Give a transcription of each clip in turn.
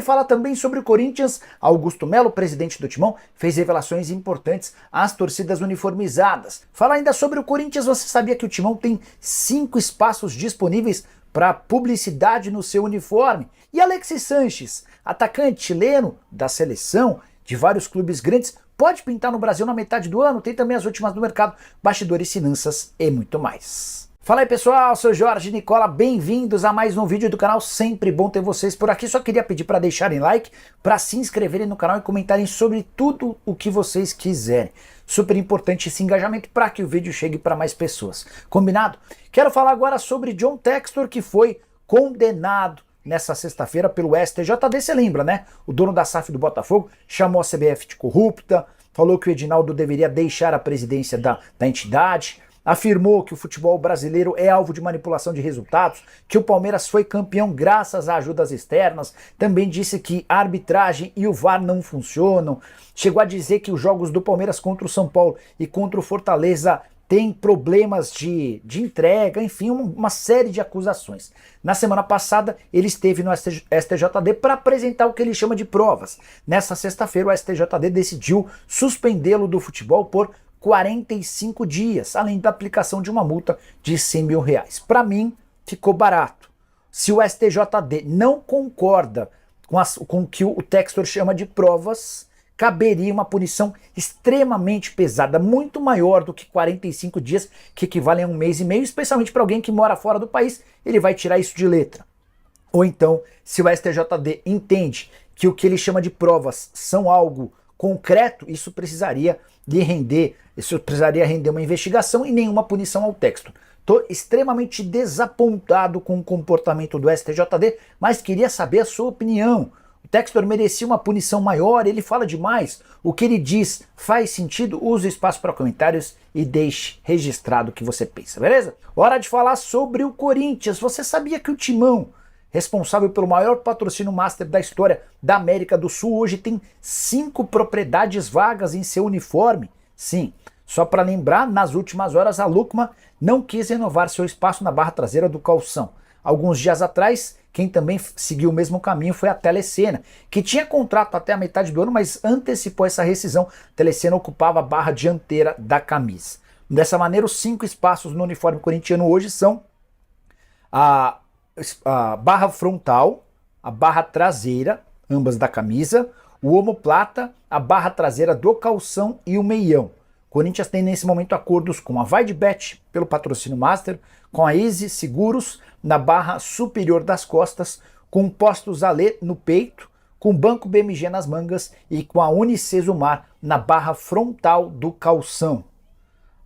Fala também sobre o Corinthians. Augusto Melo, presidente do Timão, fez revelações importantes às torcidas uniformizadas. Fala ainda sobre o Corinthians. Você sabia que o Timão tem 5 espaços disponíveis para publicidade no seu uniforme? E Alexis Sanches, atacante chileno da seleção de vários clubes grandes, pode pintar no Brasil na metade do ano? Tem também as últimas do mercado, bastidores, finanças e muito mais. Fala aí pessoal, sou Jorge Nicola, bem-vindos a mais um vídeo do canal, sempre bom ter vocês por aqui. Só queria pedir para deixarem like, para se inscreverem no canal e comentarem sobre tudo o que vocês quiserem. Super importante esse engajamento para que o vídeo chegue para mais pessoas. Combinado? Quero falar agora sobre John Textor, que foi condenado nessa sexta-feira pelo STJD, você lembra, né? O dono da SAF do Botafogo chamou a CBF de corrupta, falou que o Edinaldo deveria deixar a presidência da entidade, afirmou que o futebol brasileiro é alvo de manipulação de resultados, que o Palmeiras foi campeão graças a ajudas externas, também disse que a arbitragem e o VAR não funcionam, chegou a dizer que os jogos do Palmeiras contra o São Paulo e contra o Fortaleza têm problemas de entrega, enfim, uma série de acusações. Na semana passada, ele esteve no STJD para apresentar o que ele chama de provas. Nessa sexta-feira, o STJD decidiu suspendê-lo do futebol por 45 dias, além da aplicação de uma multa de 100 mil reais. Para mim, ficou barato. Se o STJD não concorda com o que o Textor chama de provas, caberia uma punição extremamente pesada, muito maior do que 45 dias, que equivalem a 1 mês e meio, especialmente para alguém que mora fora do país, ele vai tirar isso de letra. Ou então, se o STJD entende que o que ele chama de provas são algo concreto, isso precisaria render uma investigação e nenhuma punição ao Textor. Estou extremamente desapontado com o comportamento do STJD, mas queria saber a sua opinião. O Textor merecia uma punição maior, ele fala demais. O que ele diz faz sentido? Use o espaço para comentários e deixe registrado o que você pensa, beleza? Hora de falar sobre o Corinthians. Você sabia que o Timão, responsável pelo maior patrocínio master da história da América do Sul, hoje tem 5 propriedades vagas em seu uniforme? Sim, só para lembrar, nas últimas horas a Lucma não quis renovar seu espaço na barra traseira do calção. Alguns dias atrás, quem também seguiu o mesmo caminho foi a Telecena, que tinha contrato até a metade do ano, mas antecipou essa rescisão. A Telecena ocupava a barra dianteira da camisa. Dessa maneira, os 5 espaços no uniforme corintiano hoje são a barra frontal, a barra traseira, ambas da camisa, o omoplata, a barra traseira do calção e o meião. O Corinthians tem nesse momento acordos com a VideBet pelo patrocínio master, com a Easy Seguros na barra superior das costas, com Postos Alê no peito, com o Banco BMG nas mangas e com a Unicesumar na barra frontal do calção.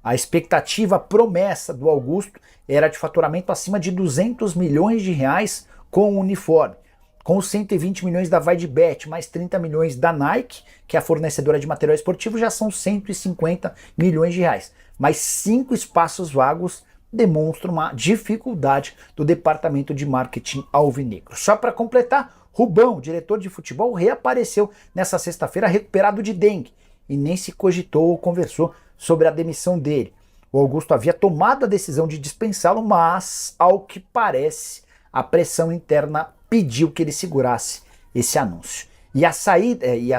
A expectativa, a promessa do Augusto era de faturamento acima de 200 milhões de reais com o uniforme. Com os 120 milhões da VideBet, mais 30 milhões da Nike, que é a fornecedora de material esportivo, já são 150 milhões de reais. Mas 5 espaços vagos demonstram uma dificuldade do departamento de marketing alvinegro. Só para completar, Rubão, diretor de futebol, reapareceu nessa sexta-feira recuperado de dengue e nem se cogitou ou conversou sobre a demissão dele. O Augusto havia tomado a decisão de dispensá-lo, mas, ao que parece, a pressão interna pediu que ele segurasse esse anúncio. E a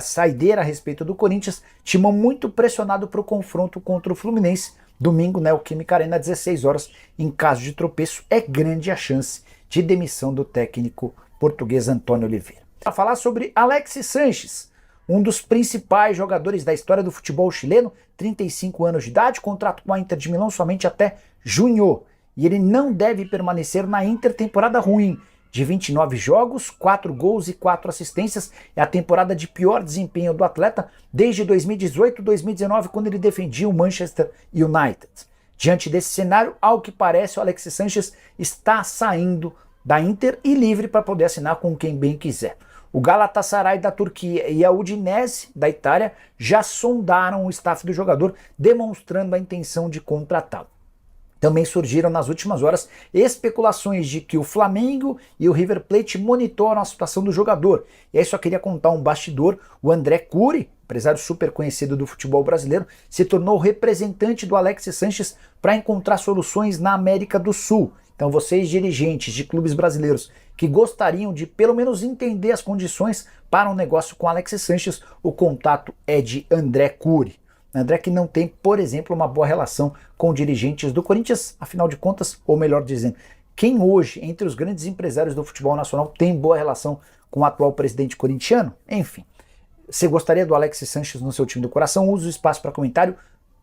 saideira a respeito do Corinthians, Timão muito pressionado para o confronto contra o Fluminense, domingo, Neoquímica Arena, 16 horas, em caso de tropeço, é grande a chance de demissão do técnico português Antônio Oliveira. Para falar sobre Alexis Sanches, um dos principais jogadores da história do futebol chileno, 35 anos de idade, contrato com a Inter de Milão somente até junho. E ele não deve permanecer na Inter, temporada ruim. De 29 jogos, 4 gols e 4 assistências, é a temporada de pior desempenho do atleta desde 2018-2019, quando ele defendia o Manchester United. Diante desse cenário, ao que parece, o Alexis Sanches está saindo da Inter e livre para poder assinar com quem bem quiser. O Galatasaray da Turquia e a Udinese da Itália já sondaram o staff do jogador, demonstrando a intenção de contratá-lo. Também surgiram nas últimas horas especulações de que o Flamengo e o River Plate monitoram a situação do jogador. E aí só queria contar um bastidor: o André Curi, empresário super conhecido do futebol brasileiro, se tornou representante do Alexis Sanches para encontrar soluções na América do Sul. Então vocês, dirigentes de clubes brasileiros que gostariam de pelo menos entender as condições para um negócio com Alexis Sanches. O contato é de André Cury. André que não tem, por exemplo, uma boa relação com dirigentes do Corinthians, afinal de contas, ou melhor dizendo, quem hoje, entre os grandes empresários do futebol nacional, tem boa relação com o atual presidente corintiano? Enfim, você gostaria do Alexis Sanches no seu time do coração? Use o espaço para comentário,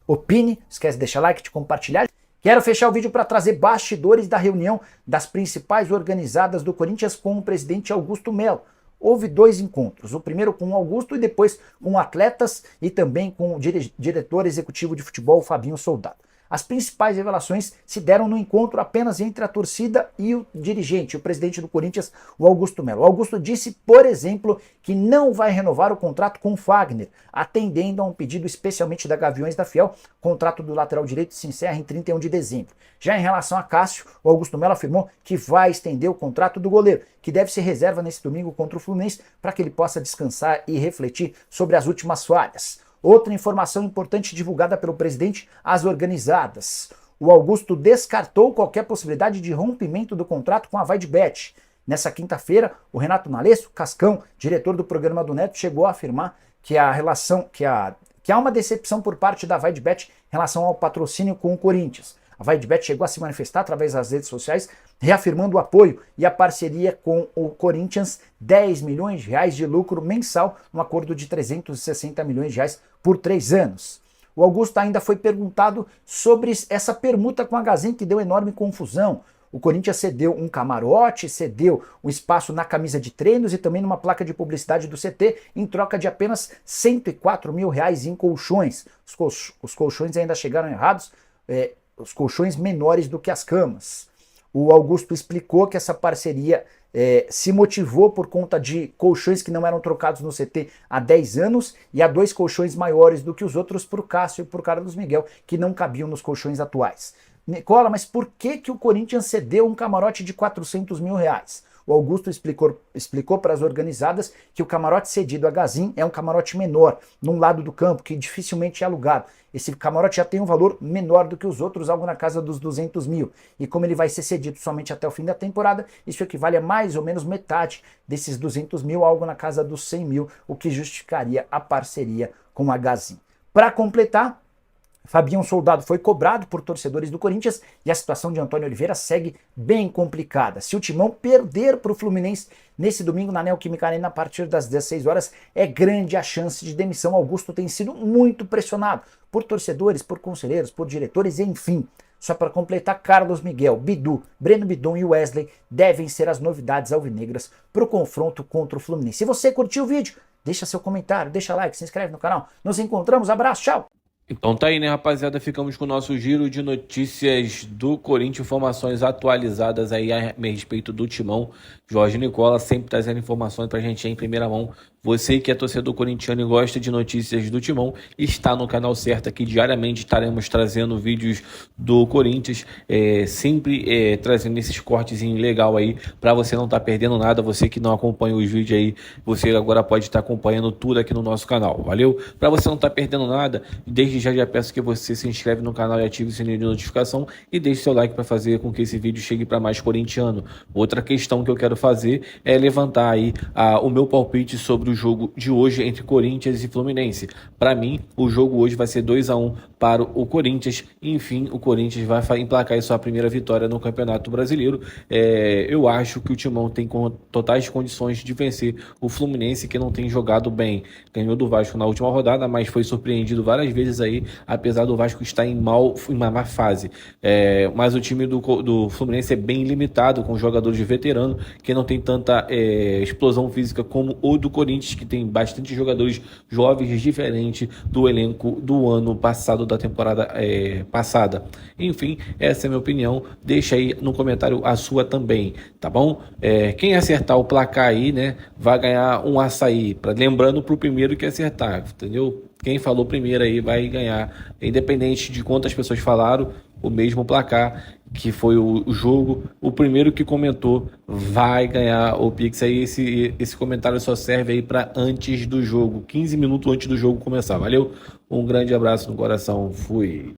opine, esquece de deixar like, de compartilhar. Quero fechar o vídeo para trazer bastidores da reunião das principais organizadas do Corinthians com o presidente Augusto Melo. Houve 2 encontros, o primeiro com o Augusto e depois com atletas e também com o diretor executivo de futebol, Fabinho Soldado. As principais revelações se deram no encontro apenas entre a torcida e o dirigente, o presidente do Corinthians, o Augusto Melo. O Augusto disse, por exemplo, que não vai renovar o contrato com o Fagner, atendendo a um pedido especialmente da Gaviões da Fiel. O contrato do lateral direito se encerra em 31 de dezembro. Já em relação a Cássio, o Augusto Melo afirmou que vai estender o contrato do goleiro, que deve ser reserva nesse domingo contra o Fluminense, para que ele possa descansar e refletir sobre as últimas falhas. Outra informação importante divulgada pelo presidente às organizadas. O Augusto descartou qualquer possibilidade de rompimento do contrato com a Vaidbet. Nessa quinta-feira, o Renato Nalesso, Cascão, diretor do programa do Neto, chegou a afirmar que há uma decepção por parte da Vaidbet em relação ao patrocínio com o Corinthians. A Vaidbet chegou a se manifestar através das redes sociais, reafirmando o apoio e a parceria com o Corinthians, 10 milhões de reais de lucro mensal, um acordo de 360 milhões de reais por 3 anos. O Augusto ainda foi perguntado sobre essa permuta com a Gazin, que deu enorme confusão. O Corinthians cedeu um camarote, cedeu um espaço na camisa de treinos e também numa placa de publicidade do CT, em troca de apenas 104 mil reais em colchões. Os colchões ainda chegaram errados, os colchões menores do que as camas. O Augusto explicou que essa parceria se motivou por conta de colchões que não eram trocados no CT há 10 anos e há 2 colchões maiores do que os outros para o Cássio e para o Carlos Miguel, que não cabiam nos colchões atuais. Nicola, mas por que o Corinthians cedeu um camarote de 400 mil reais? O Augusto explicou para as organizadas que o camarote cedido a Gazin é um camarote menor, num lado do campo, que dificilmente é alugado. Esse camarote já tem um valor menor do que os outros, algo na casa dos 200 mil. E como ele vai ser cedido somente até o fim da temporada, isso equivale a mais ou menos metade desses 200 mil, algo na casa dos 100 mil, o que justificaria a parceria com a Gazin. Para completar, Fabinho Soldado foi cobrado por torcedores do Corinthians e a situação de Antônio Oliveira segue bem complicada. Se o Timão perder para o Fluminense nesse domingo na Neoquímica Arena a partir das 16 horas, é grande a chance de demissão. Augusto tem sido muito pressionado por torcedores, por conselheiros, por diretores, enfim. Só para completar, Carlos Miguel, Bidu, Breno Bidon e Wesley devem ser as novidades alvinegras para o confronto contra o Fluminense. Se você curtiu o vídeo, deixa seu comentário, deixa like, se inscreve no canal. Nos encontramos, abraço, tchau! Então tá aí, né, rapaziada? Ficamos com o nosso giro de notícias do Corinthians, informações atualizadas aí a respeito do Timão. Jorge Nicola sempre trazendo informações pra gente aí em primeira mão. Você que é torcedor corintiano e gosta de notícias do Timão, está no canal certo aqui. Diariamente estaremos trazendo vídeos do Corinthians, sempre trazendo esses cortes legal aí, para você não estar perdendo nada. Você que não acompanha os vídeos aí, você agora pode estar acompanhando tudo aqui no nosso canal, valeu? Para você não estar perdendo nada, desde já peço que você se inscreve no canal e ative o sininho de notificação e deixe seu like para fazer com que esse vídeo chegue para mais corintiano. Outra questão que eu quero fazer é levantar aí o meu palpite sobre o jogo de hoje entre Corinthians e Fluminense. Para mim, o jogo hoje vai ser 2-1 para o Corinthians. Enfim, o Corinthians vai emplacar a sua primeira vitória no Campeonato Brasileiro. Eu acho que o Timão tem totais condições de vencer o Fluminense, que não tem jogado bem. Ganhou do Vasco na última rodada, mas foi surpreendido várias vezes aí, apesar do Vasco estar em uma má fase. Mas o time do Fluminense é bem limitado, com jogadores veteranos, que não tem tanta explosão física como o do Corinthians, que tem bastante jogadores jovens, diferente do elenco do ano passado, da temporada passada. Enfim, essa é a minha opinião. Deixa aí no comentário a sua também, tá bom? Quem acertar o placar aí, né, vai ganhar um açaí. Lembrando pro primeiro que acertar, entendeu? Quem falou primeiro aí vai ganhar, independente de quantas pessoas falaram, o mesmo placar, que foi o jogo. O primeiro que comentou vai ganhar o Pix aí. Esse comentário só serve aí para antes do jogo, 15 minutos antes do jogo começar. Valeu? Um grande abraço no coração. Fui.